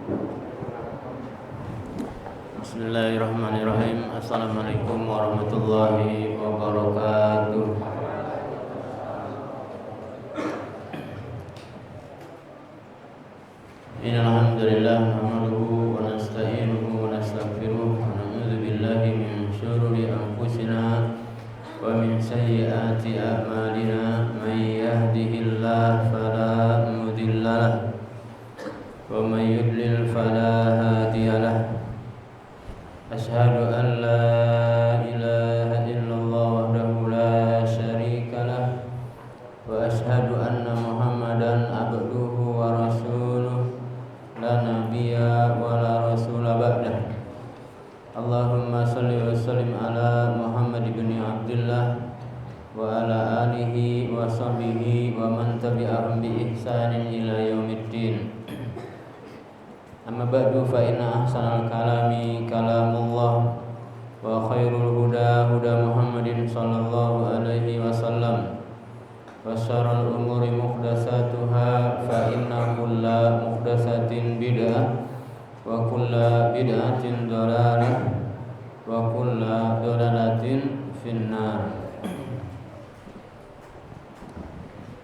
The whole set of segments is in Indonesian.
Bismillahirrahmanirrahim. Assalamualaikum warahmatullahi wabarakatuh. Innal hamdalillah nahmaduhu wa nasta'inuhu wa nastaghfiruh wa na'udzu billahi min shururi anfusina wa min sayyiati a'malina. May yahdihillahu fala mudilla lahu wa may yudlil fala hadiya lahu. Asyhadu an la ilaha illallah wahdahu la syarika lah wa asyhadu anna Muhammadan abduhu wa rasuluh la nabiyya wa la rasula ba'dah. Allahumma shalli wa sallim ala Muhammad ibn Abdullah wa ala alihi wa sahbihi wa man tabi'ahum bi ihsanin ila yaumiddin. Amma ba'du fa inna ahsanal kalami kalamullah wa khairul huda huda Muhammadin sallallahu alaihi wasallam wa syarrul umuri muhdatsatuha fa inna kulla muhdatsatin bid'ah wa kulla bid'atin dhalalah wa kulla dhalalatin finnar.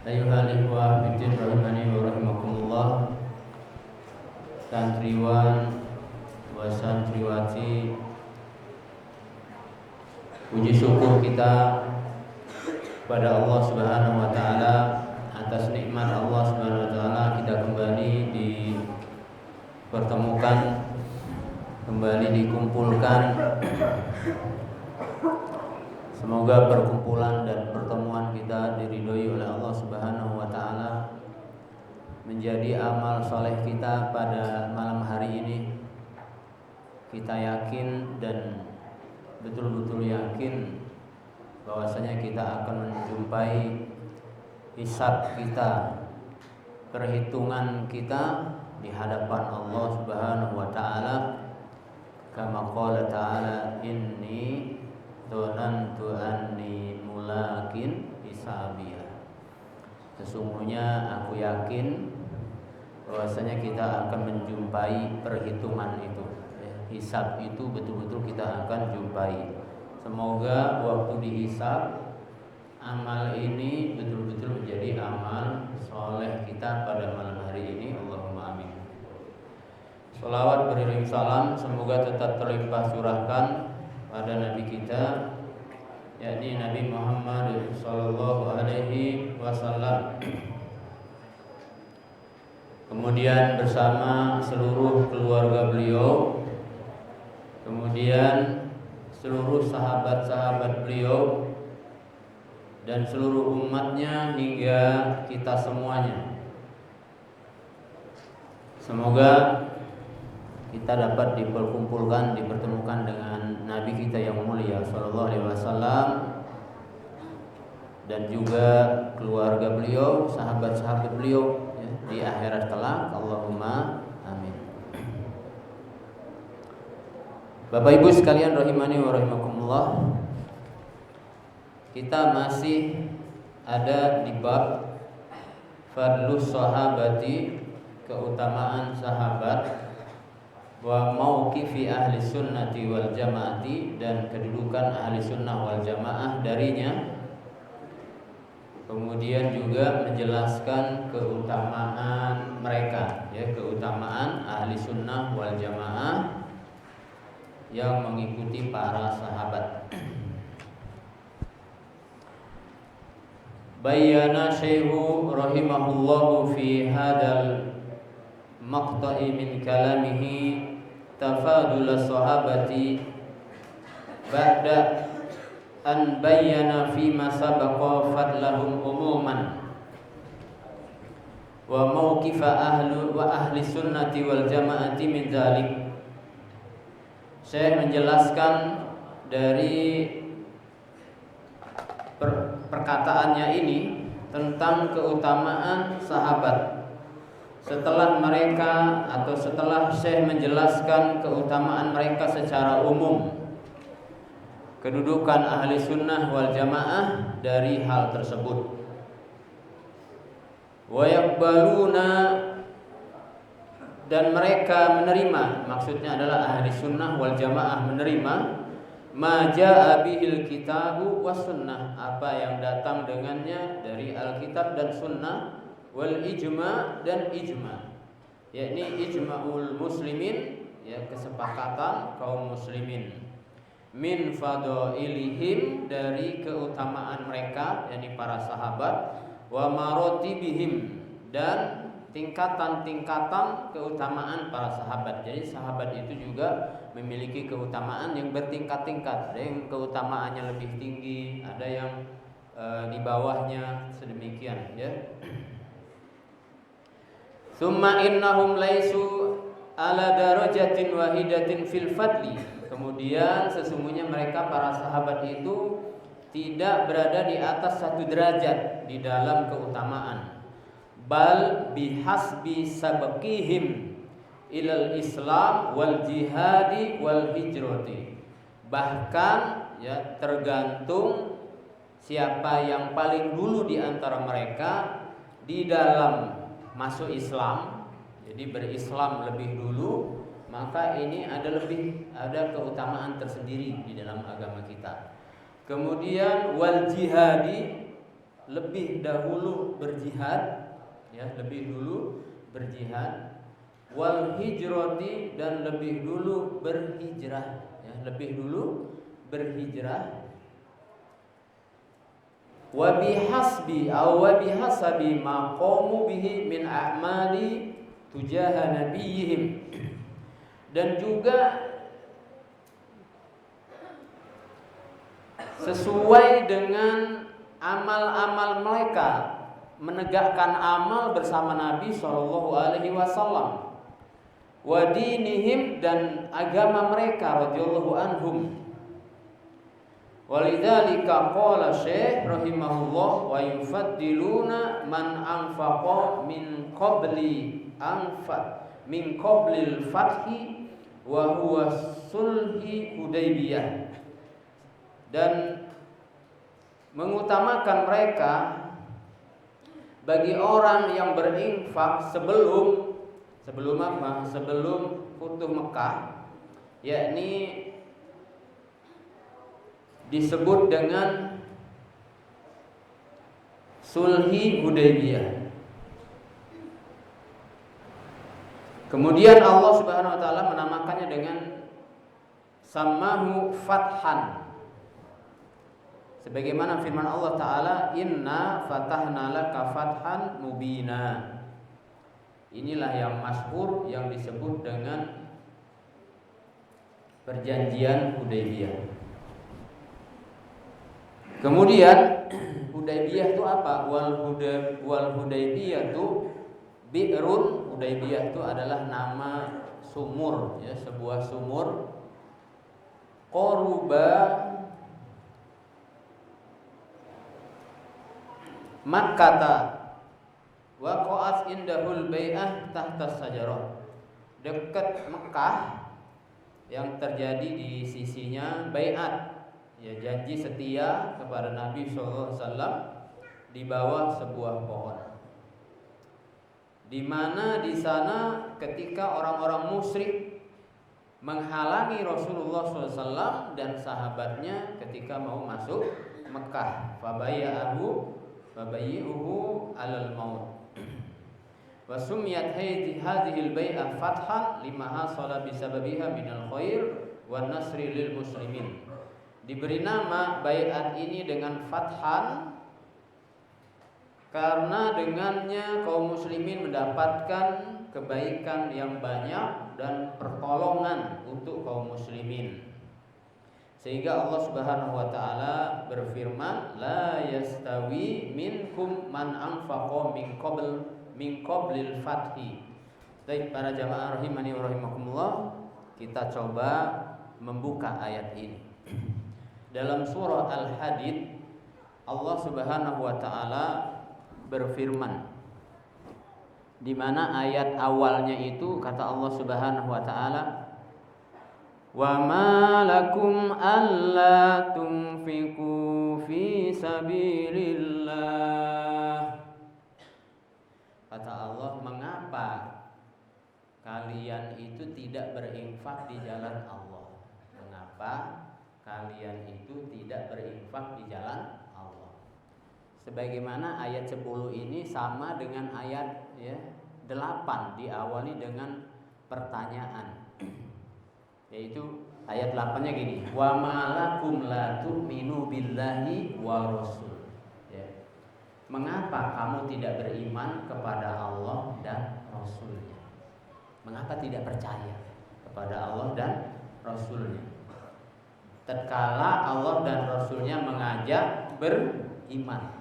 Ayyuhal ikhwah fiddin rahimani wa rahimakumullah. Santriwan wa santriwati, puji syukur kita pada Allah Subhanahu wa taala atas nikmat Allah Subhanahu wa taala kita kembali dipertemukan, kembali dikumpulkan. Semoga perkumpulan dan pertemuan kita diridhoi oleh Allah Subhanahu wa taala, menjadi amal soleh kita pada malam hari ini. Kita yakin dan betul-betul yakin bahwasanya kita akan menjumpai hisab kita, perhitungan kita di hadapan Allah Subhanahu wa taala. Kama qala ta'ala, inni dzanantu anni mulakin hisabiyah. Sesungguhnya aku yakin bahwasanya kita akan menjumpai perhitungan itu. Hisab itu betul-betul kita akan jumpai. Semoga waktu dihisab amal ini betul-betul menjadi amal soleh kita pada malam hari ini. Allahumma amin. Shalawat beriring salam semoga tetap terlimpah curahkan pada Nabi kita, yakni Nabi Muhammad sallallahu alaihi wasallam. Kemudian bersama seluruh keluarga beliau, kemudian seluruh sahabat-sahabat beliau dan seluruh umatnya hingga kita semuanya. Semoga kita dapat diperkumpulkan, dipertemukan dengan Nabi kita yang mulia sallallahu alaihi wasallam dan juga keluarga beliau, sahabat-sahabat beliau ya, di akhirat kelak. Allahumma amin. Bapak Ibu sekalian rahimani wa rahimakumullah, kita masih ada di bab fadlus sahabati, keutamaan sahabat, wa mauqifi ahli sunnati wal jamaati, dan kedudukan ahli sunnah wal jamaah darinya. Kemudian juga menjelaskan keutamaan mereka, ya, keutamaan ahli sunnah wal jamaah yang mengikuti para sahabat. Bayyana Syekhu rahimahullahu fi hadal maqta'i min kalamihi tafadul sahabati ba'da an bayyana fima sabaqa fadlahum umuman wa mauqifa ahli sunnati wal jamaati min dzalik. Saya menjelaskan dari perkataannya ini tentang keutamaan sahabat. Setelah mereka atau setelah Syekh menjelaskan keutamaan mereka secara umum, kedudukan ahli sunnah wal jamaah dari hal tersebut. Wa yaqbaluna dan mereka menerima, maksudnya adalah ahli sunnah wal jamaah menerima ma jaa bihil kitabu was sunnah, apa yang datang dengannya dari Alkitab dan sunnah, wal ijma dan ijma, yakni ijma'ul muslimin, ya kesepakatan kaum muslimin, min fadailihim dari keutamaan mereka, yakni para sahabat, wa marotibihim dan tingkatan-tingkatan keutamaan para sahabat. Jadi sahabat itu juga memiliki keutamaan yang bertingkat-tingkat. Ada yang keutamaannya lebih tinggi, ada yang di bawahnya, sedemikian ya. Summa innahum laisu ala darajatin wahidatin fil fadli. Kemudian sesungguhnya mereka para sahabat itu tidak berada di atas satu derajat di dalam keutamaan. Bal bihasbi sabqihim ilal Islam wal jihadi wal hijrati. Bahkan ya tergantung siapa yang paling dulu di antara mereka di dalam masuk Islam, jadi berislam lebih dulu, maka ini ada keutamaan tersendiri di dalam agama kita. Kemudian wal jihadi, lebih dahulu berjihad, ya lebih dulu berjihad, wal hijrati dan lebih dulu berhijrah, ya lebih dulu berhijrah, wa bihasbi aw wa bihasabi ma qamu bihi min a'mali tujaha nabiyihim, dan juga sesuai dengan amal-amal mereka, menegakkan amal bersama Nabi Shallallahu Alaihi Wasallam, wa dinihim dan agama mereka radhiyallahu anhum. Walidzalika qala Syekh rahimahullah wa yufaddiluna man anfaqa min qablil fathi wa huwa sulhi Hudaybiyah, dan mengutamakan mereka bagi orang yang berinfak sebelum apa? Sebelum Futuh Mekah, yakni disebut dengan Sulhi Hudaybiyah. Kemudian Allah Subhanahu wa taala menamakannya dengan Sammahu Fathan. Sebagaimana firman Allah Ta'ala, inna fatahna laka fathan mubina. Inilah yang masyhur yang disebut dengan perjanjian Hudaybiyah. Kemudian Hudaybiyah itu apa? Wal Hudaybiyah itu bi'run. Hudaybiyah itu adalah nama sumur, ya, sebuah sumur. Qaruba Makkata waqa'at indahul bai'ah tahta sajarah. Dekat Mekah yang terjadi di sisinya bai'at, ya janji setia kepada Nabi sallallahu alaihi wasallam di bawah sebuah pohon. Di mana di sana ketika orang-orang musyrik menghalangi Rasulullah SAW dan sahabatnya ketika mau masuk Mekah, fabayya'uhu alal maut. Wa sumiyat hadhil bai'ah fathan lima hasala bisababiha minal khair wan nasri lil muslimin. Diberi nama bai'at ini dengan fathan karena dengannya kaum muslimin mendapatkan kebaikan yang banyak dan pertolongan untuk kaum muslimin. Sehingga Allah Subhanahu wa taala berfirman, la yastawi minkum man anfaqa min qablil fathi. Baik para jamaah rahimani wa rahimakumullah, kita coba membuka ayat ini. Dalam surah Al-Hadid Allah Subhanahu wa taala berfirman, di mana ayat awalnya itu kata Allah Subhanahu wa taala, wa ma lakum alla tunfiqu fi sabilillah. Kata Allah, mengapa kalian itu tidak berinfak di jalan Allah? Mengapa kalian itu tidak berinfak di jalan Allah? Sebagaimana ayat 10 ini sama dengan ayat 8, diawali dengan pertanyaan. Yaitu ayat 8-nya gini, wa malakum la tu'minu billahi wa rasul. Mengapa kamu tidak beriman kepada Allah dan Rasulnya? Mengapa tidak percaya kepada Allah dan Rasulnya? Tatkala Allah dan Rasulnya mengajak beriman.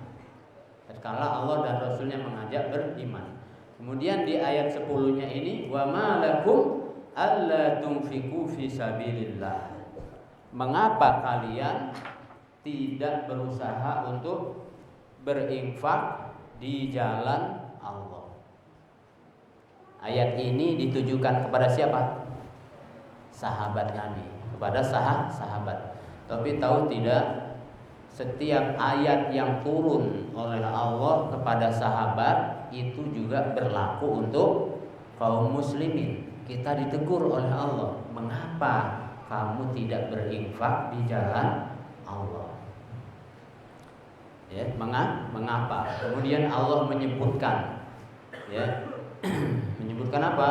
Tatkala Allah dan Rasulnya mengajak beriman. Kemudian di ayat 10-nya ini, wa ma lakum alla tunfiqu fi sabilillah. Mengapa kalian tidak berusaha untuk berinfak di jalan Allah? Ayat ini ditujukan kepada siapa? Sahabat Nabi, kepada sahabat. Tapi tahu tidak, setiap ayat yang turun oleh Allah kepada sahabat itu juga berlaku untuk kaum muslimin. Kita ditegur oleh Allah, mengapa kamu tidak berinfak di jalan Allah? Mengapa? Kemudian Allah menyebutkan, menyebutkan apa?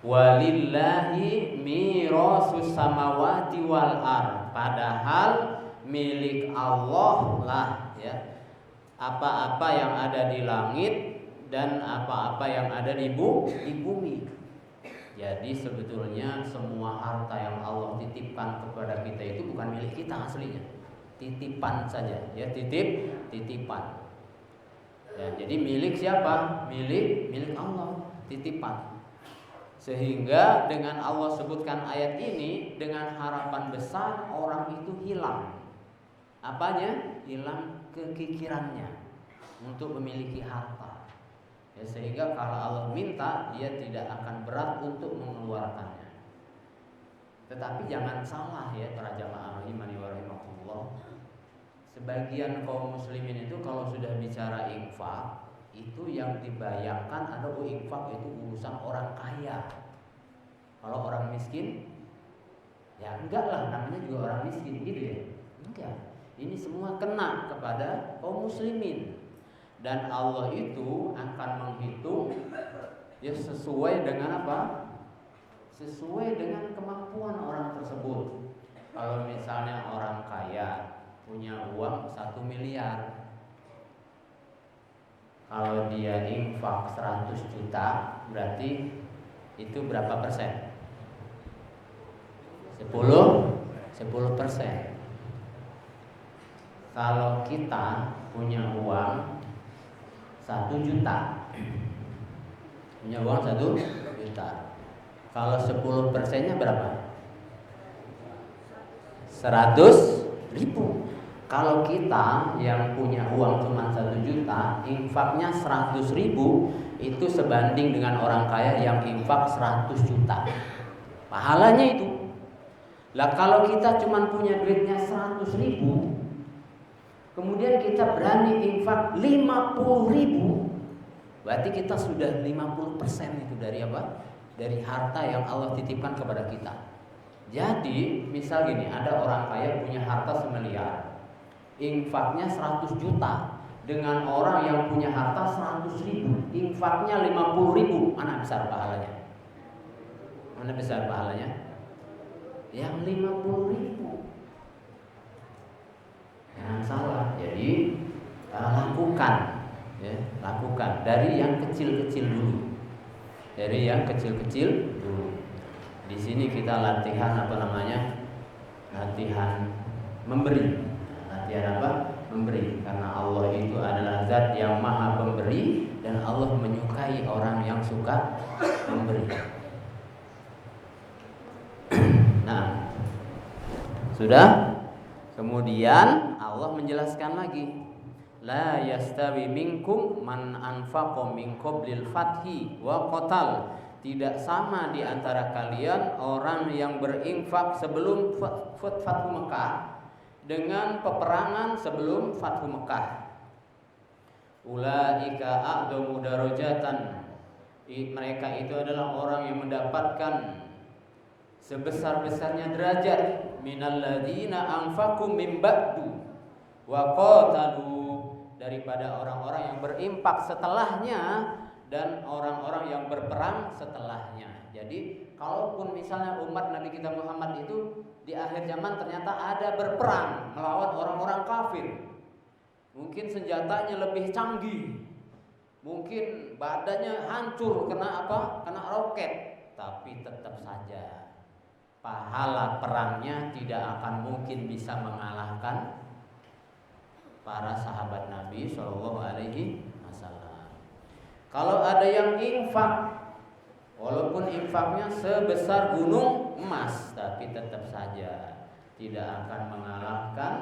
Walillahi mirasus samawati wal ard. Padahal milik Allah lah apa-apa yang ada di langit dan apa-apa yang ada di bumi. Jadi sebetulnya semua harta yang Allah titipkan kepada kita itu bukan milik kita aslinya, titipan saja, titipan. Jadi milik siapa? Milik Allah, titipan. Sehingga dengan Allah sebutkan ayat ini dengan harapan besar orang itu hilang. Apanya? Hilang kekikirannya untuk memiliki harta. Sehingga kalau Allah minta, dia tidak akan berat untuk mengeluarkannya. Tetapi jangan salah para jamaah rahimani wa rahimakumullah. Sebagian kaum muslimin itu kalau sudah bicara infak, itu yang dibayangkan ada infak itu urusan orang kaya. Kalau orang miskin, ya enggak lah, namanya juga orang miskin gitu ya. Enggak. Ini semua kena kepada kaum muslimin. Dan Allah itu akan menghitung sesuai dengan apa? Sesuai dengan kemampuan orang tersebut. Kalau misalnya orang kaya punya uang 1 miliar, kalau dia infak 100 juta, berarti itu berapa persen? 10%. Kalau kita punya uang 1 juta, punya uang 1 juta. Kalau 10%-nya berapa? 100.000. Kalau kita yang punya uang cuma 1 juta, infaknya 100.000, itu sebanding dengan orang kaya yang infak 100 juta. Pahalanya itu. Lah kalau kita cuma punya duitnya 100.000, kemudian kita berani infak 50.000, berarti kita sudah 50% itu dari apa? Dari harta yang Allah titipkan kepada kita. Jadi misal gini, ada orang kaya punya harta 1 miliar, infaknya 100 juta, dengan orang yang punya harta 100.000, infaknya 50.000, mana besar pahalanya? Mana besar pahalanya? Yang 50.000. Jangan salah. Jadi lakukan dari yang kecil-kecil dulu. Di sini kita latihan latihan memberi. Latihan apa? Memberi. Karena Allah itu adalah zat yang maha pemberi, dan Allah menyukai orang yang suka memberi. Nah, sudah. Kemudian Allah menjelaskan lagi, la yastawi minkum man anfaqa min qablil fathi wa qatal. Tidak sama di antara kalian orang yang berinfak sebelum Fathu Mekah dengan peperangan sebelum Fathu Mekah. Ulaika a'dhamu darajatan Mereka itu adalah orang yang mendapatkan sebesar-besarnya derajat minalladzina anfaqu min ba'du wa qatalu, daripada orang-orang yang berinfak setelahnya dan orang-orang yang berperang setelahnya. Jadi kalaupun misalnya umat Nabi kita Muhammad itu di akhir zaman ternyata ada berperang melawan orang-orang kafir, mungkin senjatanya lebih canggih, mungkin badannya hancur kena apa? Kena roket, tapi tetap saja pahala perangnya tidak akan mungkin bisa mengalahkan para sahabat Nabi Shallallahu Alaihi Wasallam. Kalau ada yang infak, walaupun infaknya sebesar gunung emas, tapi tetap saja tidak akan mengalahkan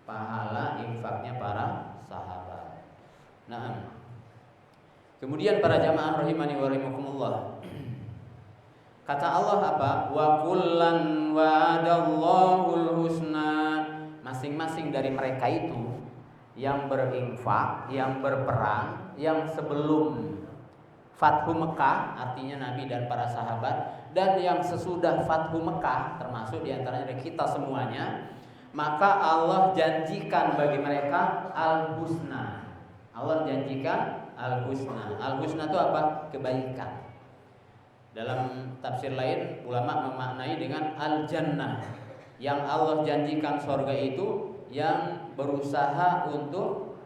pahala infaknya para sahabat. Nah, kemudian para jamaah rahimani wa rahimakumullah, kata Allah apa? Wa kullan wa'adallahul husna. Masing-masing dari mereka itu yang berinfak, yang berperang, yang sebelum Fathu Mekah, artinya Nabi dan para sahabat, dan yang sesudah Fathu Mekah, termasuk diantaranya dari kita semuanya, maka Allah janjikan bagi mereka al-husna. Allah janjikan al-husna. Al-husna itu apa? Kebaikan. Dalam tafsir lain ulama memaknai dengan al-jannah. Yang Allah janjikan surga itu yang berusaha untuk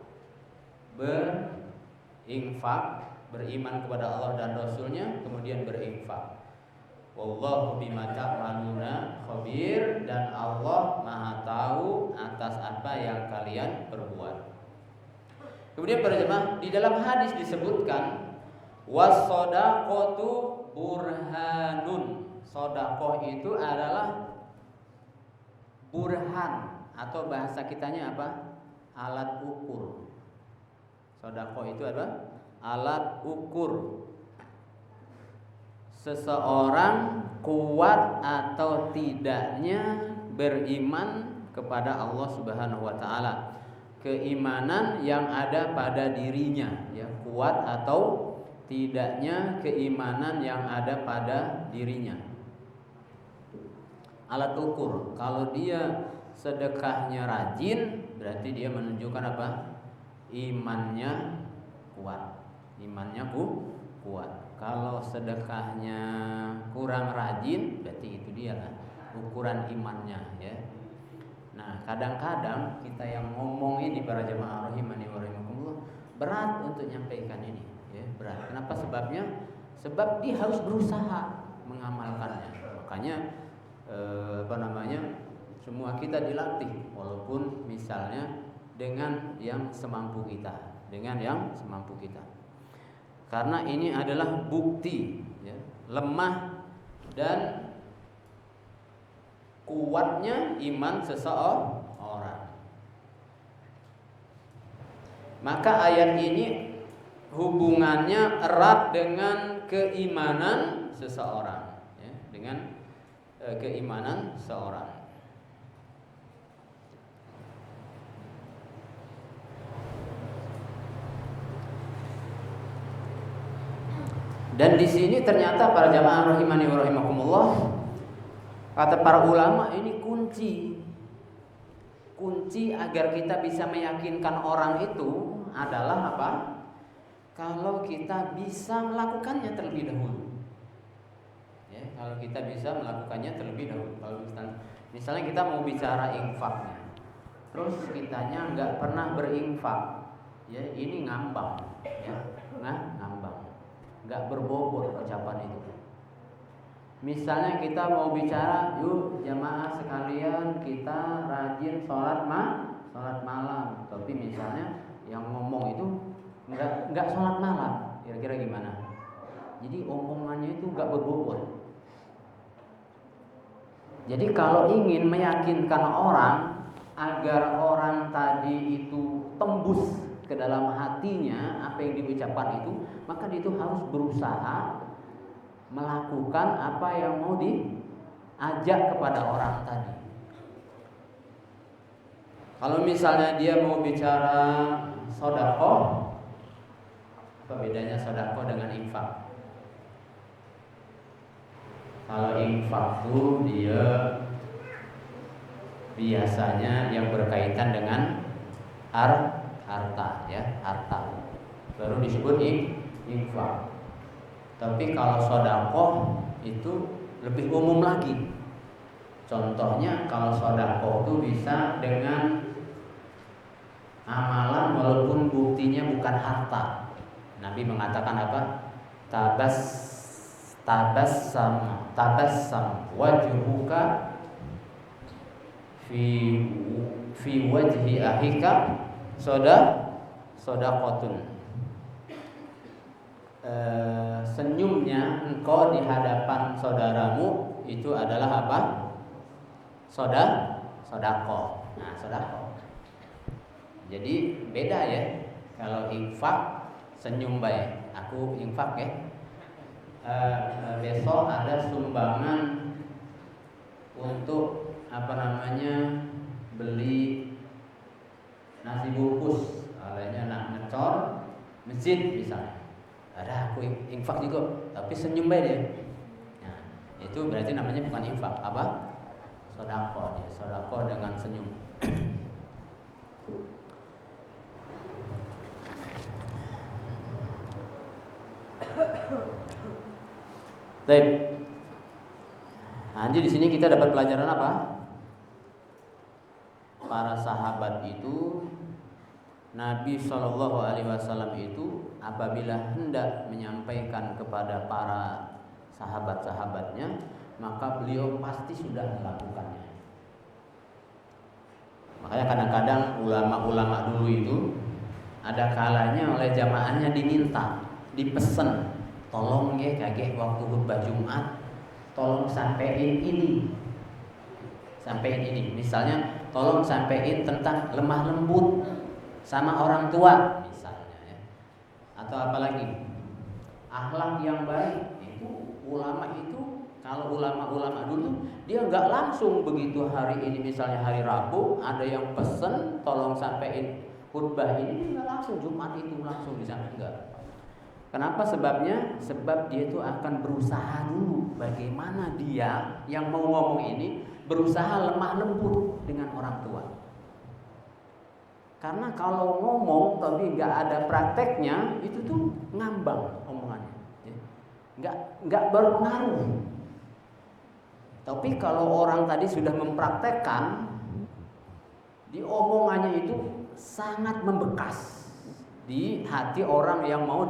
berinfak, beriman kepada Allah dan Rasulnya, kemudian berinfak. Wallahu bima ta'maluna khabir, dan Allah Maha tahu atas apa yang kalian perbuat. Kemudian para jemaah, di dalam hadis disebutkan was-shadaqatu burhanun. Sedekah itu adalah burhan, atau bahasa kitanya apa? Alat ukur. Sedekah itu adalah alat ukur seseorang kuat atau tidaknya beriman kepada Allah Subhanahu wa taala. Keimanan yang ada pada dirinya, ya, kuat atau tidaknya keimanan yang ada pada dirinya. Alat ukur. Kalau dia sedekahnya rajin, berarti dia menunjukkan apa? Imannya kuat. Imannya kuat. Kalau sedekahnya kurang rajin, berarti itu dia lah ukuran imannya, ya. Nah, kadang-kadang kita yang ngomong ini para jemaah rahimani wa rahimakumullah berat untuk nyampaikan ini, ya, berat. Kenapa sebabnya? Sebab dia harus berusaha mengamalkannya. Makanya semua kita dilatih, walaupun misalnya dengan yang semampu kita, karena ini adalah bukti, ya, lemah dan kuatnya iman seseorang. Maka ayat ini hubungannya erat dengan keimanan seseorang, ya, dengan keimanan seorang. Dan di sini ternyata para jamaah rahimani wa rahimakumullah, kata para ulama, ini kunci agar kita bisa meyakinkan orang itu adalah apa? Kalau kita bisa melakukannya terlebih dahulu. Ya, kalau kita bisa melakukannya terlebih dahulu. Kalau misalnya kita mau bicara infaknya, terus kitanya nggak pernah berinfak, ya ini ngambang, ya, ngambang, nggak berbobot ucapan itu. Misalnya kita mau bicara, yuk jamaah sekalian kita rajin sholat malam, tapi misalnya yang ngomong itu nggak sholat malam, kira-kira gimana? Jadi omongannya itu nggak berbobot. Jadi kalau ingin meyakinkan orang agar orang tadi itu tembus ke dalam hatinya apa yang diucapkan itu, maka dia itu harus berusaha melakukan apa yang mau diajak kepada orang tadi. Kalau misalnya dia mau bicara sedekah, Apa bedanya sedekah dengan infak? Kalau infak tuh dia biasanya yang berkaitan dengan harta ya, harta. Baru disebut infak. Tapi kalau sedekah itu lebih umum lagi. Contohnya kalau sedekah itu bisa dengan amalan walaupun buktinya bukan harta. Nabi mengatakan apa? Tabassam wajhuka fi wajhi ahika sodaqatun. Senyumnya engkau di hadapan saudaramu itu adalah apa? Sedekah. Nah, sedekah. Jadi beda ya. Kalau infak senyum baik. Aku infak ya. Besok ada sumbangan untuk beli nasi bungkus, olehnya nak ngecor masjid misalnya. Ada aku infak juga, tapi senyum baik dia. Nah, itu berarti namanya bukan infak, apa? Sedekah. Sedekah dengan senyum. Baik. Nah, di sini kita dapat pelajaran apa? Para sahabat itu, Nabi Shallallahu Alaihi Wasallam itu apabila hendak menyampaikan kepada para sahabat-sahabatnya, maka beliau pasti sudah melakukannya. Makanya kadang-kadang ulama-ulama dulu itu ada kalanya oleh jamaahnya diminta, dipesen, tolong ya kakek waktu khutbah Jumat, tolong sampein ini. Misalnya tolong sampein tentang lemah lembut sama orang tua misalnya ya. Atau apalagi akhlak yang baik. Itu ulama itu, kalau ulama-ulama dulu dia nggak langsung begitu hari ini misalnya hari Rabu ada yang pesen tolong sampein khutbah ini, nggak langsung Jumat itu langsung disampaikan, enggak. Kenapa sebabnya? Sebab dia itu akan berusaha dulu bagaimana dia yang mau ngomong ini berusaha lemah lembut dengan orang tua. Karena kalau ngomong tapi nggak ada prakteknya itu tuh ngambang omongannya, nggak berpengaruh. Tapi kalau orang tadi sudah mempraktekkan, di omongannya itu sangat membekas di hati orang yang mau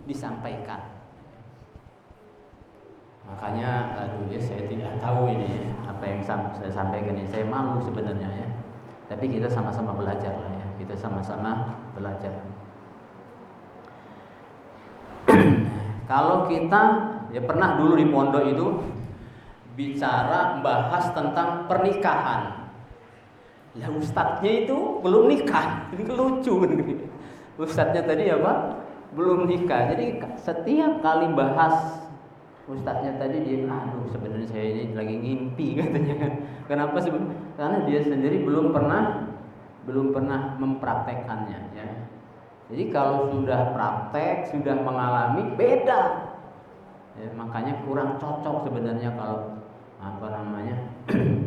disampaikan. Makanya saya tidak tahu ini apa yang saya sampaikan ini. Saya malu sebenarnya ya. Tapi kita sama-sama belajar lah ya. Kita sama-sama belajar. Kalau kita ya pernah dulu di pondok itu bicara bahas tentang pernikahan. Lah ustadznya itu belum nikah. Ini lucu kan. Ustadznya tadi apa? Belum nikah. Jadi setiap kali bahas ustadznya tadi dia, sebenarnya saya ini lagi ngimpi katanya. Kenapa sih? Karena dia sendiri belum pernah mempraktekannya ya. Jadi kalau sudah praktek, sudah mengalami beda. Ya, makanya kurang cocok sebenarnya kalau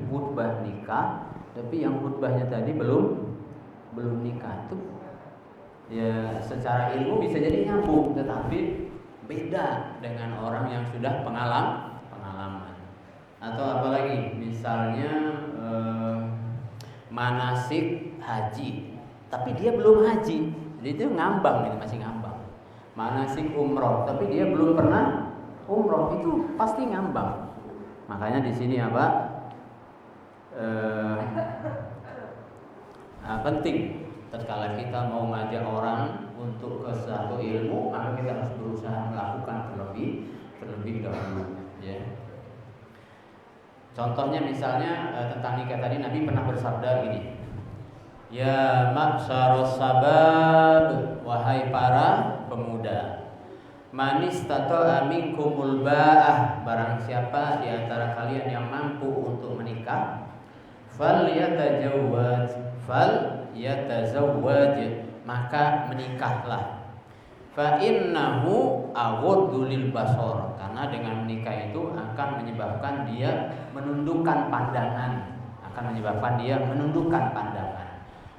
khutbah nikah, tapi yang khutbahnya tadi belum nikah tuh. Ya secara ilmu bisa jadi nyambung, tetapi beda dengan orang yang sudah pengalaman. Atau apalagi misalnya manasik haji, tapi dia belum haji, jadi itu ngambang, ini masih ngambang. Manasik umroh, tapi dia belum pernah umroh, itu pasti ngambang. Makanya di sini penting tatkala kita mau ngajak orang untuk ke suatu ilmu, maka kita harus berusaha melakukan terlebih dahulu ya. Contohnya misalnya tentang nikah tadi Nabi pernah bersabda gini, ya ma'syaros sabab, wahai para pemuda, man istata'a minkumul ba'ah, barang siapa di antara kalian yang mampu untuk menikah, falyatazawwaj, maka menikahlah. Fa innahu aghaddu lil basar, karena dengan menikah itu akan menyebabkan dia menundukkan pandangan,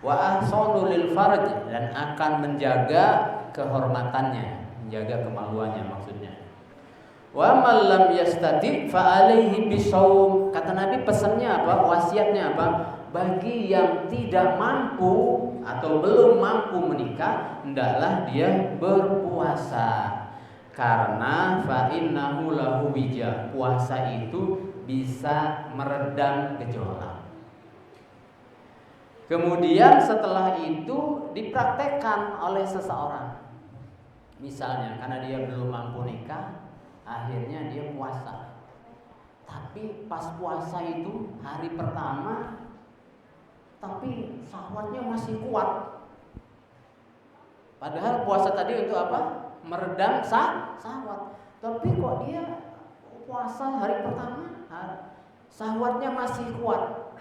Wa ahsanu lil farj, dan akan menjaga kehormatannya, menjaga kemaluannya maksudnya. Wa man lam yastati fa alaihi bisawm. Kata Nabi, pesannya apa? Wasiatnya apa? Bagi yang tidak mampu atau belum mampu menikah, hendaklah dia berpuasa. Karena fa innahu lahu wija. Puasa itu bisa meredam gejolak. Kemudian setelah itu dipraktekkan oleh seseorang. Misalnya karena dia belum mampu nikah, akhirnya dia puasa. Tapi pas puasa itu hari pertama, tapi syahwatnya masih kuat. Padahal puasa tadi untuk apa? Meredam syahwat. Tapi kok dia puasa hari pertama, syahwatnya masih kuat.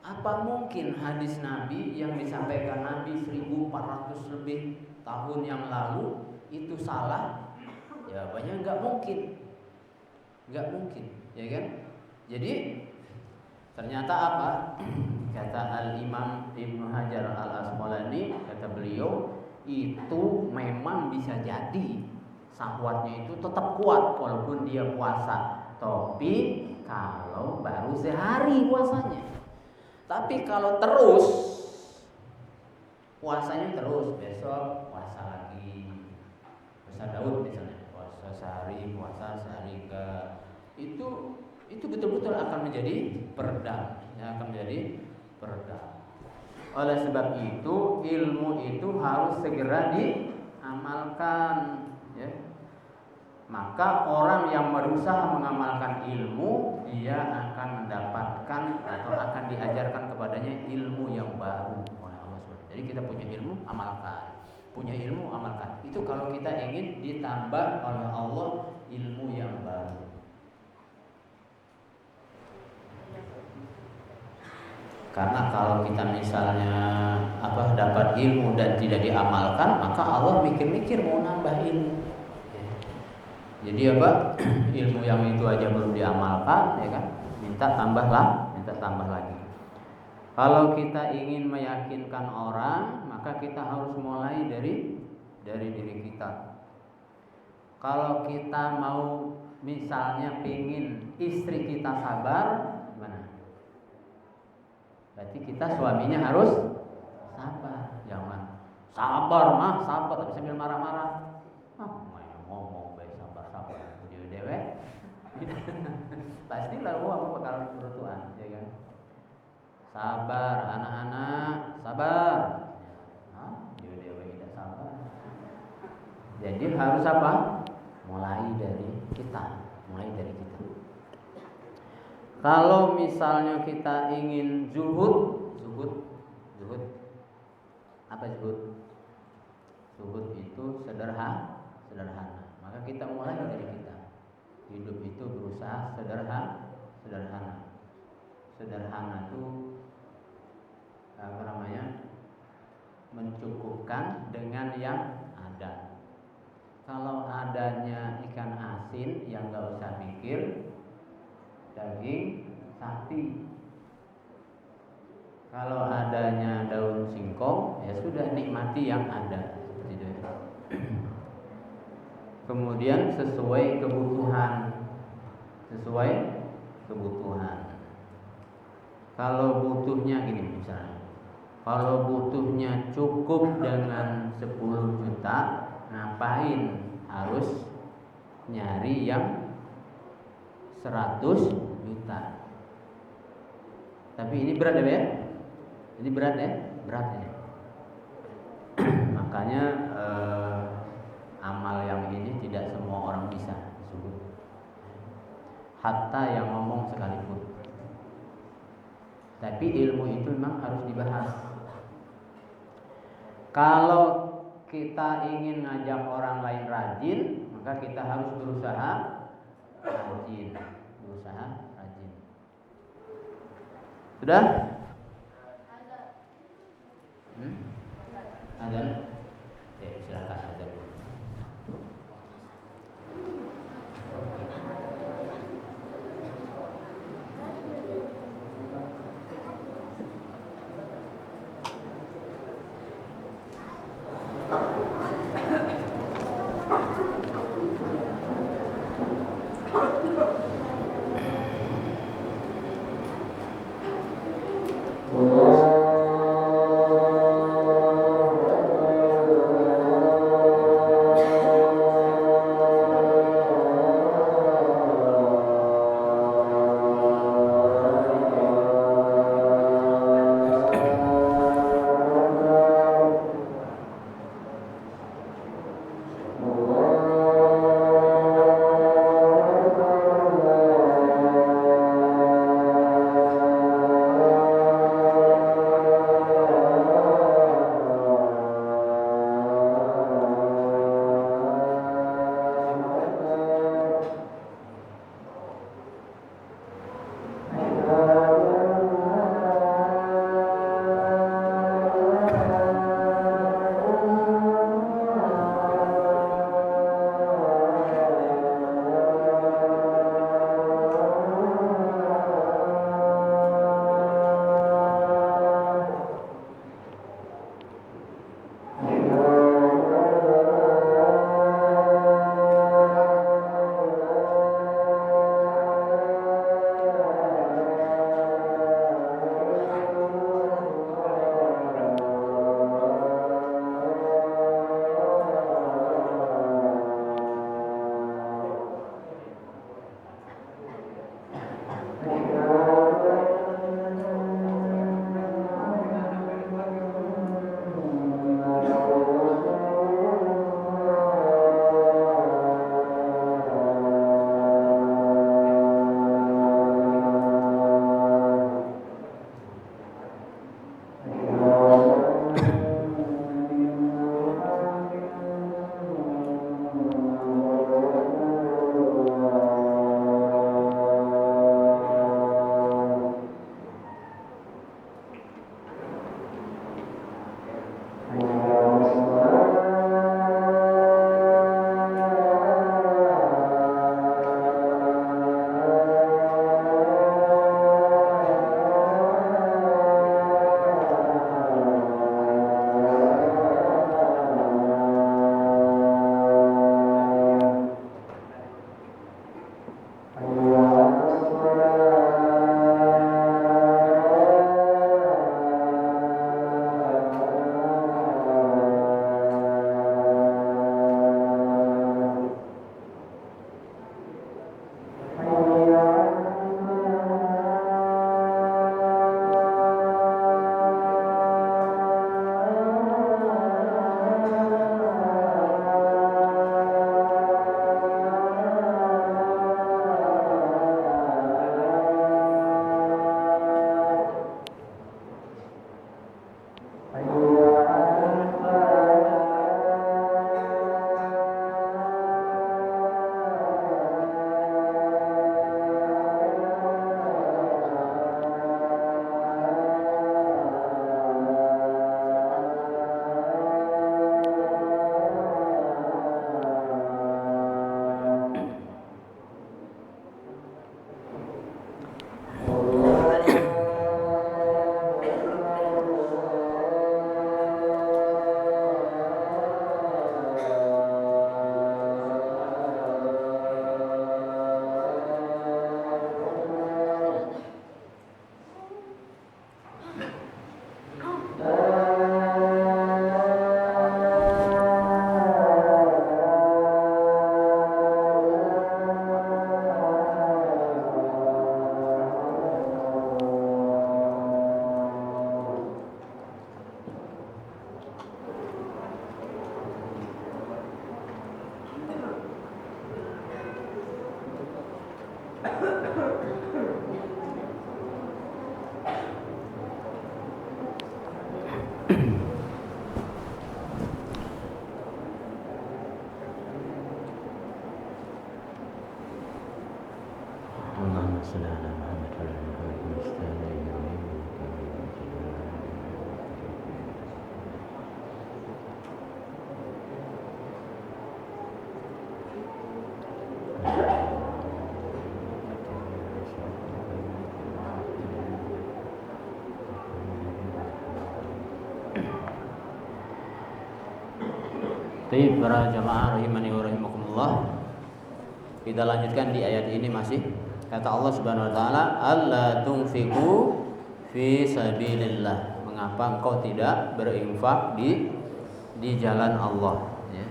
Apa mungkin hadis Nabi yang disampaikan Nabi 1400 lebih tahun yang lalu itu salah? Jawabannya enggak mungkin, ya kan? Jadi ternyata apa? Kata Al-Imam Ibnu Hajar Al-Asqalani, kata beliau, itu memang bisa jadi syahwatnya itu tetap kuat walaupun dia puasa, tapi kalau baru sehari puasanya. Tapi kalau terus puasanya terus, besok puasa lagi, puasa Daud misalnya, puasa sehari enggak, itu betul-betul akan menjadi peredam, Oleh sebab itu ilmu itu harus segera diamalkan, ya. Maka orang yang berusaha mengamalkan ilmu, dia akan mendapatkan atau akan diajarkan kepadanya ilmu yang baru oleh Allah SWT. Jadi kita punya ilmu, amalkan. Itu kalau kita ingin ditambah oleh Allah ilmu yang baru. Karena kalau kita misalnya dapat ilmu dan tidak diamalkan, maka Allah mikir-mikir mau nambah ilmu. Jadi ilmu yang itu aja belum diamalkan, ya kan? Minta tambah lagi. Kalau kita ingin meyakinkan orang, maka kita harus mulai dari diri kita. Kalau kita mau misalnya pingin istri kita sabar, gimana? Berarti kita suaminya harus sabar. Jangan sabar tapi sambil marah-marah. Ngomong baik sabar dia dewe. Pastilah gua bakal berutuan, ya kan? Sabar anak-anak, sabar. Dia dewe tidak sabar. Jadi harus apa? Mulai dari kita. Kalau misalnya kita ingin zuhud. Apa zuhud? Zuhud itu sederhana. Maka kita mulai dari kita. Hidup itu berusaha sederhana. Sederhana itu mencukupkan dengan yang ada. Kalau adanya ikan asin yang nggak usah mikir, daging sapi. Kalau adanya daun singkong, ya sudah, nikmati yang ada, seperti itu. Kemudian sesuai kebutuhan. Kalau butuhnya gini misalnya, kalau butuhnya cukup dengan 10 juta, ngapain harus nyari yang 100 juta? Tapi ini berat ya? Ini berat ya? Makanya amal yang ini tidak semua orang bisa disebut. Hatta yang ngomong sekalipun. Tapi ilmu itu memang harus dibahas. Kalau kita ingin ngajak orang lain rajin, maka kita harus berusaha rajin. Sudah? Azan? Ya, silakan azan. Allahumma shalli ala Muhammad wa ala ali Muhammad. Baik, para jamaah rahimani wa rahimakumullah. Kita lanjutkan di ayat ini masih. Kata Allah Subhanahu wa taala, "Alla tunfiqu fi sabilillah." Mengapa engkau tidak berinfak di jalan Allah, ya.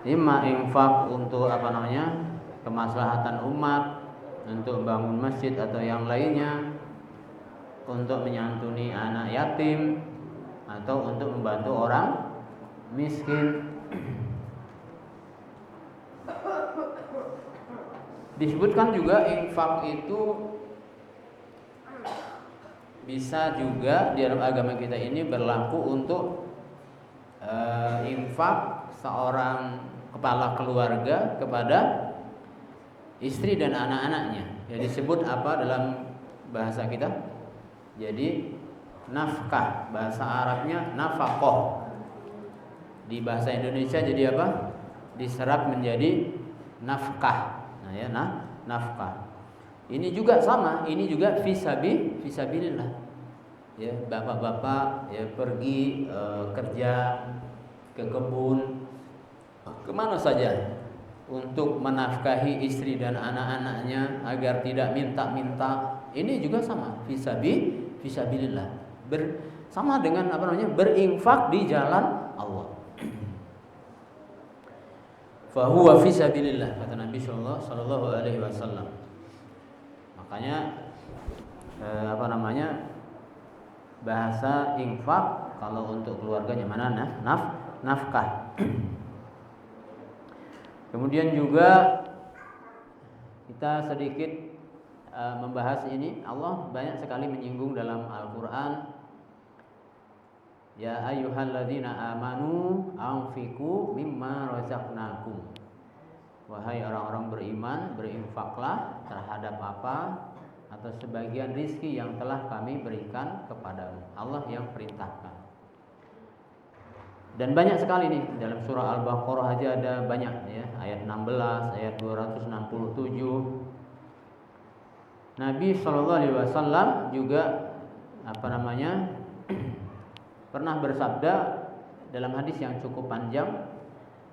Imma infak untuk kemaslahatan umat, untuk bangun masjid atau yang lainnya, untuk menyantuni anak yatim, atau untuk membantu orang miskin. Disebutkan juga infak itu bisa juga di dalam agama kita ini berlaku untuk infak seorang kepala keluarga kepada istri dan anak-anaknya. Ya, disebut apa dalam bahasa kita? Jadi nafkah, bahasa Arabnya nafaqah. Di bahasa Indonesia jadi apa? Diserap menjadi nafkah. Nah ya, nafkah. Ini juga sama, ini juga fisabilillah. Ya, bapak-bapak ya pergi kerja ke kebun, kemana saja untuk menafkahi istri dan anak-anaknya agar tidak minta-minta. Ini juga sama, fisabilillah. Sama dengan berinfak di jalan Allah. Fahuwa fisabilillah, kata Nabi sallallahu alaihi wasallam. Makanya bahasa infak kalau untuk keluarganya mana nafkah. Kemudian juga kita sedikit membahas ini. Allah banyak sekali menyinggung dalam Al-Qur'an, ya ayyuhalladzina amanu anfiqu mimma razaqnakum. Wahai orang-orang beriman, berinfaklah terhadap apa atau sebagian rizki yang telah kami berikan kepadamu. Allah yang perintahkan. Dan banyak sekali nih dalam surah Al-Baqarah aja ada banyak ya, ayat 16, ayat 267. Nabi sallallahu alaihi wasallam juga pernah bersabda dalam hadis yang cukup panjang.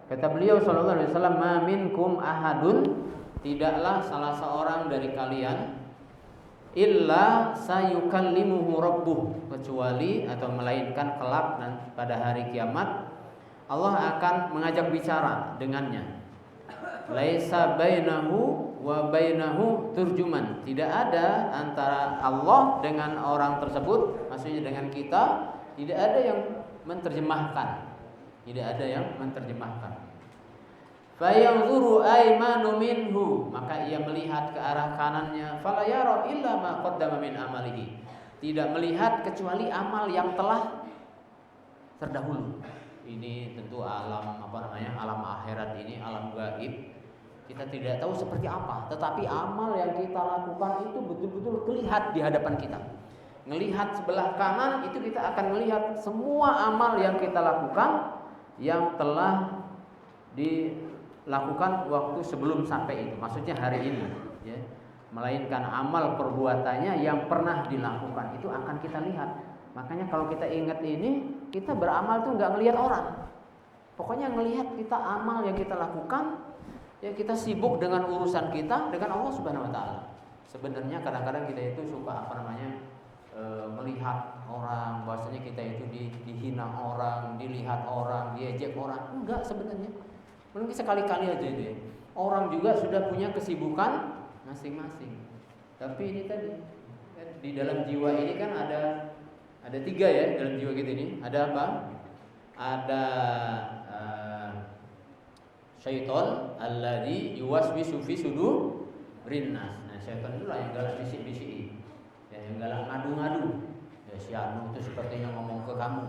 Kata beliau sallallahu alaihi wasallam, "Ma minkum ahadun," tidaklah salah seorang dari kalian, "illa sayukallimuhu rabbuh," kecuali atau melainkan kelak dan pada hari kiamat Allah akan mengajak bicara dengannya. Laisa bainahu wa bainahu turjuman. Tidak ada antara Allah dengan orang tersebut, maksudnya dengan kita, tidak ada yang menerjemahkan. Tidak ada yang menerjemahkan. Fayanzuru aymanu minhu, maka ia melihat ke arah kanannya, fala yara illa ma qaddama min amalihi. Tidak melihat kecuali amal yang telah terdahulu. Ini tentu alam alam akhirat ini, alam gaib. Kita tidak tahu seperti apa, tetapi amal yang kita lakukan itu betul-betul terlihat di hadapan kita. Ngelihat sebelah kanan itu kita akan melihat semua amal yang kita lakukan yang telah dilakukan waktu sebelum sampai itu, maksudnya hari ini ya. Melainkan amal perbuatannya yang pernah dilakukan itu akan kita lihat. Makanya kalau kita ingat ini, kita beramal tuh nggak ngelihat orang. Pokoknya ngelihat kita amal yang kita lakukan, ya kita sibuk dengan urusan kita dengan Allah Subhanahu wa taala. Sebenarnya kadang-kadang kita itu suka melihat orang, bahwasanya kita itu dihina orang, dilihat orang, diejek orang. Enggak sebenarnya. Mungkin sekali-kali aja itu ya. Orang juga sudah punya kesibukan masing-masing. Tapi ini tadi di dalam jiwa ini kan ada tiga ya dalam jiwa kita ini. Ada apa? Ada syaitan alladzi yuwaswisu fi rinnas. Nah, syaitan itulah yang galak bisik-bisik, ya, yang galak ngadu-ngadu. Ya, si anu itu sepertinya ngomong ke kamu,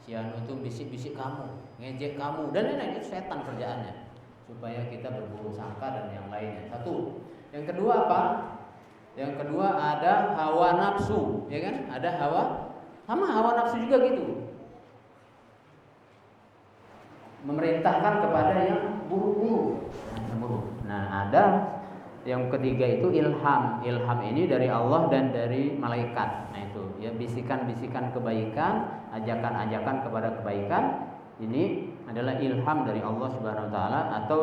si anu itu bisik-bisik kamu, ngejek kamu, dan lain-lain. Itu setan kerjaannya, supaya kita berburuk sangka dan yang lainnya. Satu. Yang kedua apa? Yang kedua ada hawa nafsu, ya kan? Ada sama hawa nafsu juga gitu. Memerintahkan kepada yang buruk-buruk. Nah, ada yang ketiga itu ilham. Ilham ini dari Allah dan dari malaikat. Nah, itu ya, bisikan-bisikan kebaikan, ajakan-ajakan kepada kebaikan. Ini adalah ilham dari Allah Subhanahu wa taala atau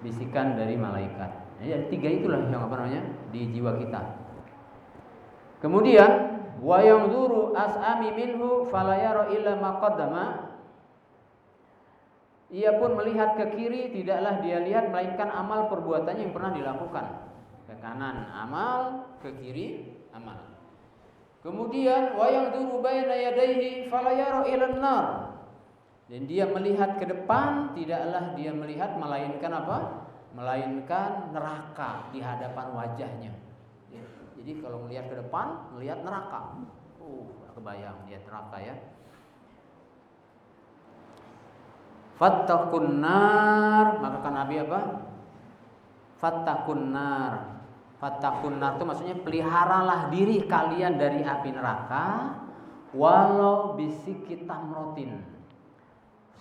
bisikan dari malaikat. Nah, ya, tiga itulah yang di jiwa kita. Kemudian wa yanzuru as'ami minhu fala yara illa ma qaddama. Ia pun melihat ke kiri, tidaklah dia lihat melainkan amal perbuatannya yang pernah dilakukan. Ke kanan amal, ke kiri amal. Kemudian wa yanzuru baina yadayhi fala yara ilan nar. Dan dia melihat ke depan, tidaklah dia melihat melainkan apa? Melainkan neraka di hadapan wajahnya. Jadi kalau melihat ke depan, melihat neraka. Kebayang lihat neraka ya. Fattakun nar, maka kan Nabi apa? Fattakun nar. Fattakun nar itu maksudnya peliharalah diri kalian dari api neraka walau bisikit tamrotin,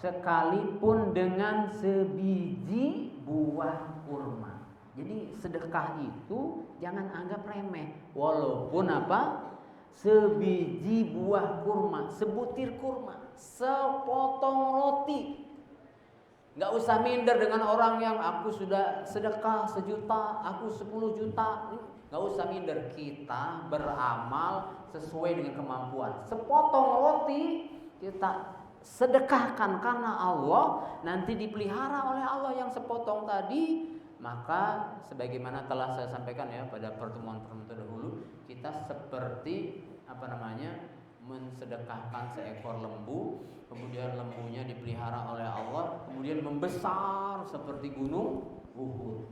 sekalipun dengan sebiji buah kurma. Jadi sedekah itu jangan anggap remeh, walaupun apa? Sebiji buah kurma, sebutir kurma, sepotong roti. Gak usah minder dengan orang yang aku sudah sedekah 1 juta, aku 10 juta. Gak usah minder, kita beramal sesuai dengan kemampuan. Sepotong roti kita sedekahkan karena Allah, nanti dipelihara oleh Allah yang sepotong tadi. Maka sebagaimana telah saya sampaikan ya pada pertemuan-pertemuan terdahulu, kita seperti mensedekahkan seekor lembu, kemudian lembunya dipelihara oleh Allah, kemudian membesar seperti gunung Uhud.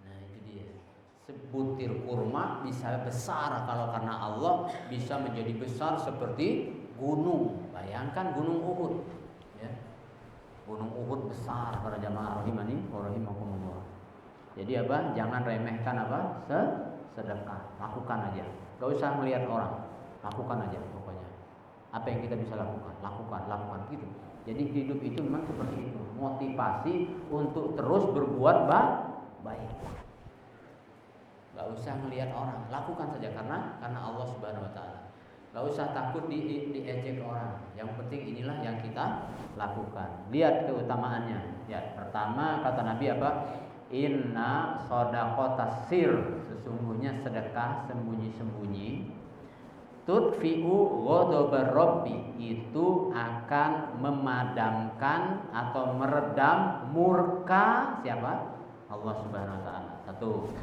Nah, itu dia. Sebutir kurma bisa besar kalau karena Allah, bisa menjadi besar seperti gunung. Bayangkan gunung Uhud, ya. Gunung Uhud besar para jamaah rahimani wa rahimakumullah. Jadi apa? Jangan remehkan apa? Sedekah. Lakukan aja. Gak usah melihat orang. Lakukan aja pokoknya. Apa yang kita bisa lakukan, lakukan gitu. Jadi hidup itu memang seperti itu, motivasi untuk terus berbuat baik. Gak usah melihat orang, lakukan saja karena Allah Subhanahu Wa Taala. Gak usah takut diejek orang. Yang penting inilah yang kita lakukan. Lihat keutamaannya. Ya, pertama kata Nabi apa? Inna shadaqatas sir, sesungguhnya sedekah sembunyi-sembunyi. Tudfi'u ghadabar rabbi, itu akan memadamkan atau meredam murka siapa? Allah Subhanahu wa taala. Satu.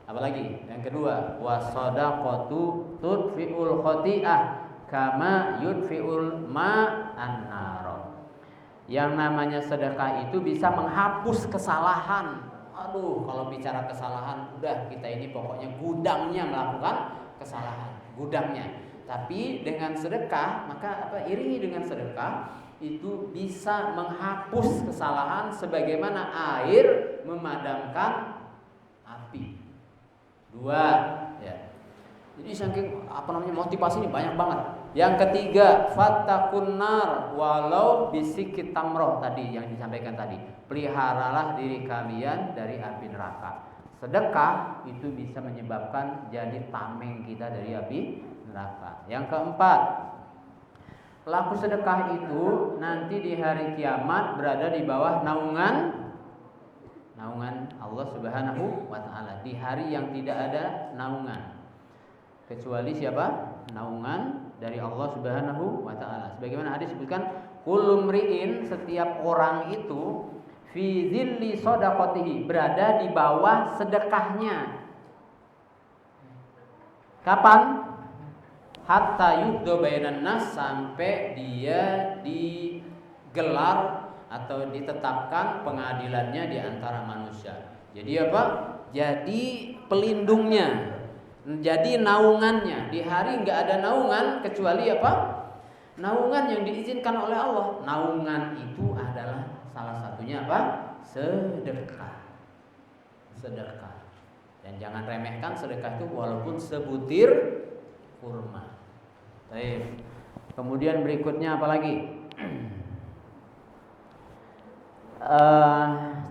Apalagi? Yang kedua, wasadaqatu tudfi'ul khati'ah kama yudfi'ul ma'an nar. Yang namanya sedekah itu bisa menghapus kesalahan. Aduh, kalau bicara kesalahan, udah kita ini pokoknya gudangnya melakukan kesalahan, gudangnya. Tapi dengan sedekah, maka iringi dengan sedekah itu bisa menghapus kesalahan sebagaimana air memadamkan api. Dua, ya. Jadi saking motivasi ini banyak banget. Yang ketiga, fattakun nar walau bisikit tamroh tadi yang disampaikan tadi. Peliharalah diri kalian dari api neraka. Sedekah itu bisa menyebabkan jadi tameng kita dari api neraka. Yang keempat, pelaku sedekah itu nanti di hari kiamat berada di bawah naungan Allah Subhanahu wa taala, di hari yang tidak ada naungan kecuali siapa? Naungan dari Allah Subhanahu wa taala. Sebagaimana hadis sebutkan, kullu mri'in, setiap orang itu fi dzilli shadaqatihi, berada di bawah sedekahnya. Kapan? Hatta yuddo bainan nas, sampai dia digelar atau ditetapkan pengadilannya di antara manusia. Jadi apa? jadi pelindungnya, jadi naungannya. Di hari nggak ada naungan kecuali apa? Naungan yang diizinkan oleh Allah. Naungan itu adalah salah satunya apa? Sedekah. Sedekah. Dan jangan remehkan sedekah itu walaupun sebutir kurma. Baik. Kemudian berikutnya apa lagi?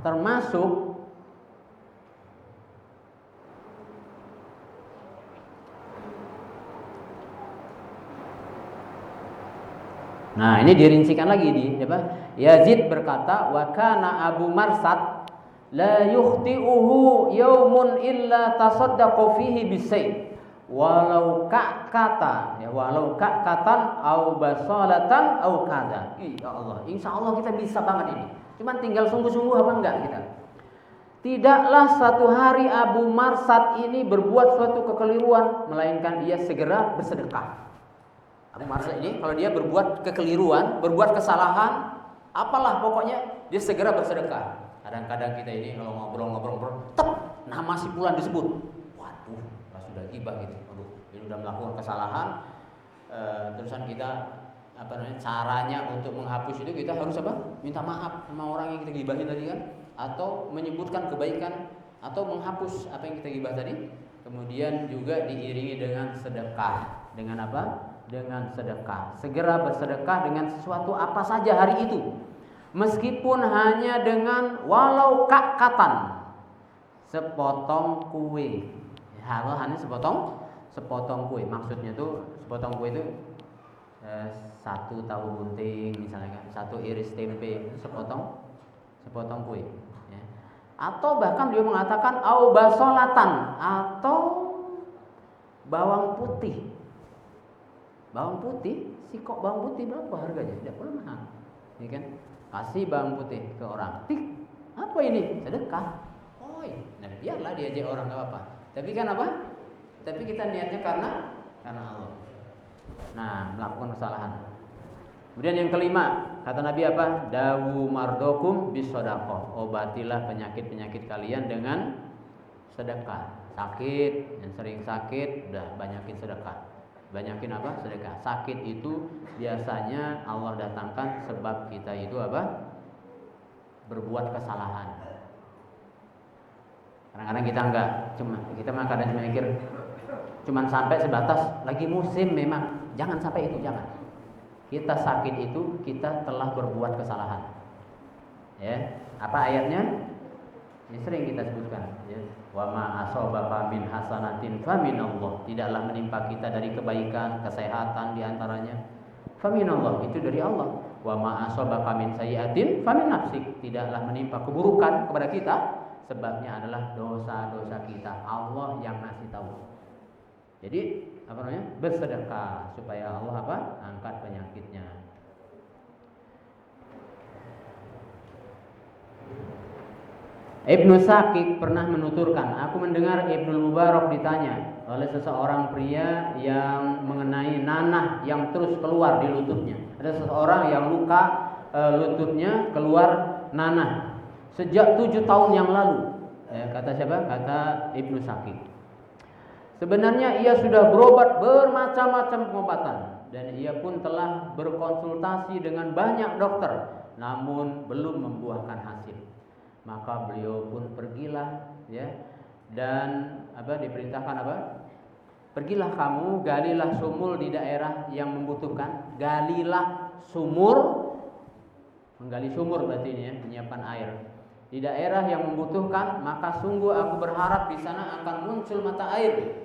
Termasuk nah ini dirincikan lagi di apa? Yazid berkata, wa kana Abu Marsad la yukhti'uhu yaumun illa tasaddaqa fihi bisayf walau ka'kata ya walau ka'katan au basalatan au kada. Ya Allah, insyaallah kita bisa banget ini. Cuman tinggal sungguh-sungguh apa enggak kita. Tidaklah satu hari Abu Marsad ini berbuat suatu kekeliruan melainkan dia segera bersedekah. Abu Marsad ini kalau dia berbuat kekeliruan, berbuat kesalahan, apalah pokoknya dia segera bersedekah. Kadang-kadang kita ini kalau ngobrol-ngobrol, nama si fulan disebut. Waduh, pas sudah gibah gitu. Aduh, ini udah melakukan kesalahan. Terusan kita caranya untuk menghapus itu kita harus apa? Minta maaf sama orang yang kita gibahin tadi kan, atau menyebutkan kebaikan atau menghapus apa yang kita gibah tadi. Kemudian juga diiringi dengan sedekah. Dengan apa? Dengan sedekah. Segera bersedekah dengan sesuatu apa saja hari itu. Meskipun hanya dengan walau ka'katan, sepotong kue. Kalau hanya sepotong kue. Maksudnya tuh sepotong kue itu 1 tahu gunting misalnya kan, 1 iris tempe, sepotong kue. Ya. Atau bahkan dia mengatakan au basolatan atau bawang putih. Bawang putih, sikok bawang putih berapa harganya? Tidak pernah mahal, ya kan? Kasih bawang putih ke orang. Apa ini? Sedekah. Nah biarlah diajak orang nggak apa-apa. Tapi kan apa? Tapi kita niatnya karena Allah. Nah, melakukan kesalahan. Kemudian yang kelima, kata Nabi apa? Dawu mardokum bisodaqah. Obatilah penyakit-penyakit kalian dengan sedekah. Sakit, yang sering sakit, udah banyakin sedekah. Banyakin apa? Sedekah. Sakit itu biasanya Allah datangkan sebab kita itu apa? Berbuat kesalahan. Kadang-kadang kita enggak, kita mah kadang cuma mikir cuman sampai sebatas lagi musim memang. Jangan sampai itu, jangan. Kita sakit itu kita telah berbuat kesalahan. Ya, apa ayatnya? Ini sering kita sebutkan, ya. Wa ma asabaka min hasanatin faminallah. Tidaklah menimpa kita dari kebaikan, kesehatan di antaranya. Faminallah, itu dari Allah. Wa ma asabaka min sayyi'atin famin nafsik. Tidaklah menimpa keburukan kepada kita, sebabnya adalah dosa-dosa kita. Allah yang ngasih tahu. Jadi, bersedekah supaya Allah angkat penyakitnya. Ibnu Syakik pernah menuturkan, aku mendengar Ibnu Mubarak ditanya oleh seseorang pria yang mengenai nanah yang terus keluar di lututnya. Ada seseorang yang luka lututnya keluar nanah sejak 7 tahun yang lalu. Kata siapa? Kata Ibnu Syakik. Sebenarnya ia sudah berobat bermacam-macam pengobatan dan ia pun telah berkonsultasi dengan banyak dokter, namun belum membuahkan hasil. Maka beliau pun pergilah, ya, dan diperintahkan pergilah kamu, galilah sumur di daerah yang membutuhkan. Galilah sumur, menggali sumur berarti ini ya, menyiapkan air di daerah yang membutuhkan, maka sungguh aku berharap di sana akan muncul mata air.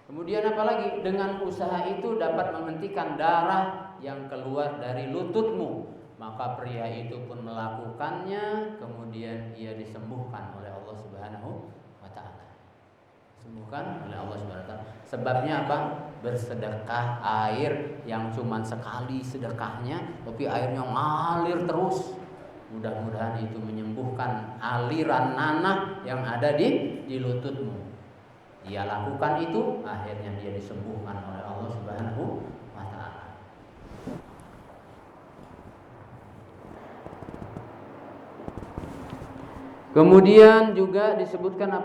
Kemudian apalagi dengan usaha itu dapat menghentikan darah yang keluar dari lututmu. Maka pria itu pun melakukannya, kemudian ia disembuhkan oleh Allah Subhanahu wa taala. Disembuhkan oleh Allah Subhanahu wa taala. Sebabnya apa? Bersedekah air yang cuman sekali sedekahnya, tapi airnya ngalir terus. Mudah-mudahan itu menyembuhkan aliran nanah yang ada di lututmu. Dia lakukan itu, akhirnya dia disembuhkan oleh Allah Subhanahu wa taala. Kemudian juga disebutkan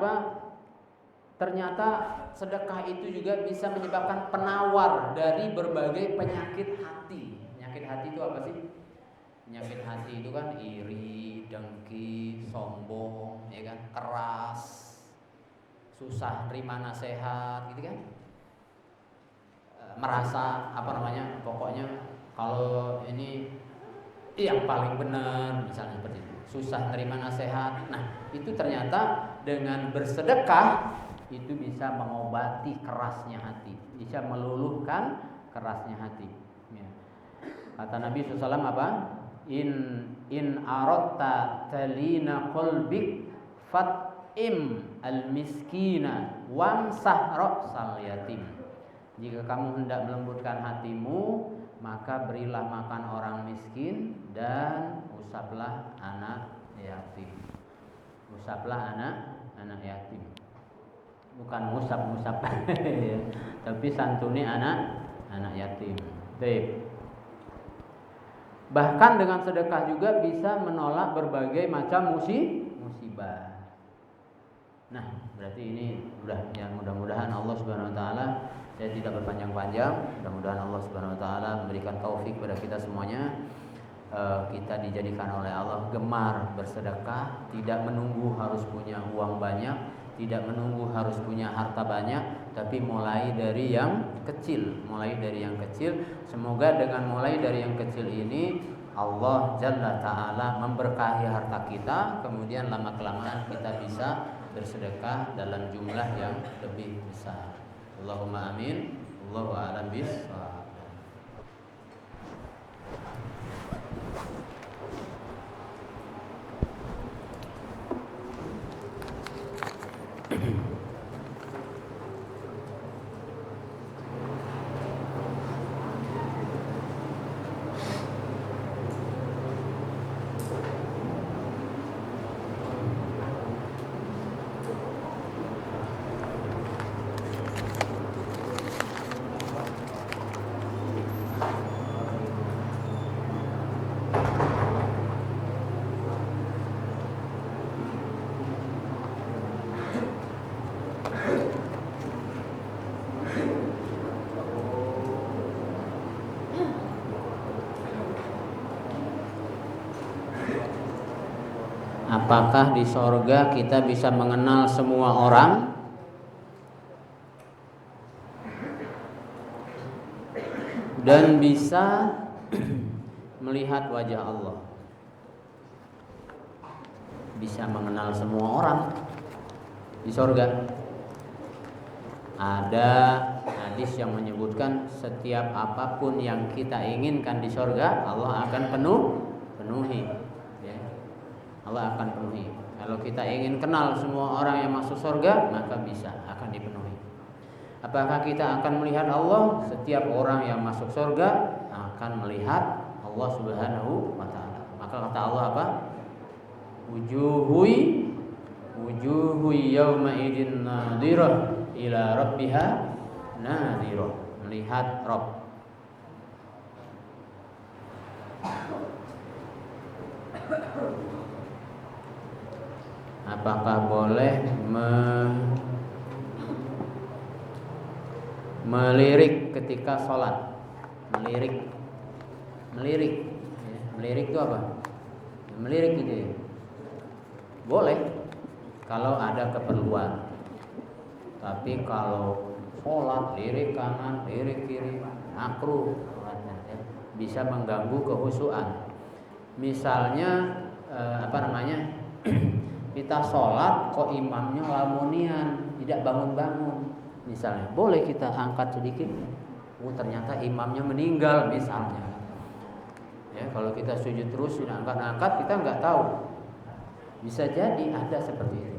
ternyata sedekah itu juga bisa menyebabkan penawar dari berbagai penyakit hati. Penyakit hati itu apa sih? Penyakit hati itu kan iri, dengki, sombong, ya kan, keras, susah nerima nasihat, gitu kan? Merasa pokoknya kalau ini yang paling benar, misalnya seperti itu. Susah nerima nasihat. Nah, itu ternyata dengan bersedekah itu bisa mengobati kerasnya hati, bisa meluluhkan kerasnya hati. Ya. Kata Nabi SAW apa? In aradta talina qalbik fat'im al-miskina wamsah ra'sal yatim. Jika kamu hendak melembutkan hatimu, maka berilah makan orang miskin dan usaplah anak yatim. Usaplah anak yatim. Bukan musap tapi santuni anak yatim. Baik. Bahkan dengan sedekah juga bisa menolak berbagai macam musibah. Nah, berarti ini mudah-mudahan Allah Subhanahu wa taala, saya tidak berpanjang-panjang, mudah-mudahan Allah Subhanahu wa taala memberikan taufik kepada kita semuanya. Kita dijadikan oleh Allah gemar bersedekah, tidak menunggu harus punya uang banyak, tidak menunggu harus punya harta banyak, tapi mulai dari yang kecil. Semoga dengan mulai dari yang kecil ini Allah Jalla Ta'ala memberkahi harta kita, kemudian lama-kelamaan kita bisa bersedekah dalam jumlah yang lebih besar. Allahumma amin. Allahu a'lam bishawab. Apakah di sorga kita bisa mengenal semua orang? Dan bisa melihat wajah Allah? Bisa mengenal semua orang di sorga? Ada hadis yang menyebutkan setiap apapun yang kita inginkan di sorga, Allah akan penuhi. Allah akan penuhi. Kalau kita ingin kenal semua orang yang masuk surga, maka akan dipenuhi. Apakah kita akan melihat Allah? Setiap orang yang masuk surga akan melihat Allah Subhanahu wa taala. Maka kata Allah apa? Wujuhui yawma idin nadhirah ila rabbiha nadhirah. Melihat Rabb. Apakah boleh melirik ketika sholat? Melirik itu apa? Melirik gitu ya. Boleh kalau ada keperluan. Tapi kalau sholat lirik kanan, lirik kiri, makruh, bisa mengganggu kehusuan. Misalnya kita sholat kok imamnya lamunian, tidak bangun-bangun, misalnya, boleh kita angkat sedikit. Ternyata imamnya meninggal misalnya. Ya, kalau kita sujud terus sudah angkat-angkat, kita nggak tahu. Bisa jadi ada seperti itu.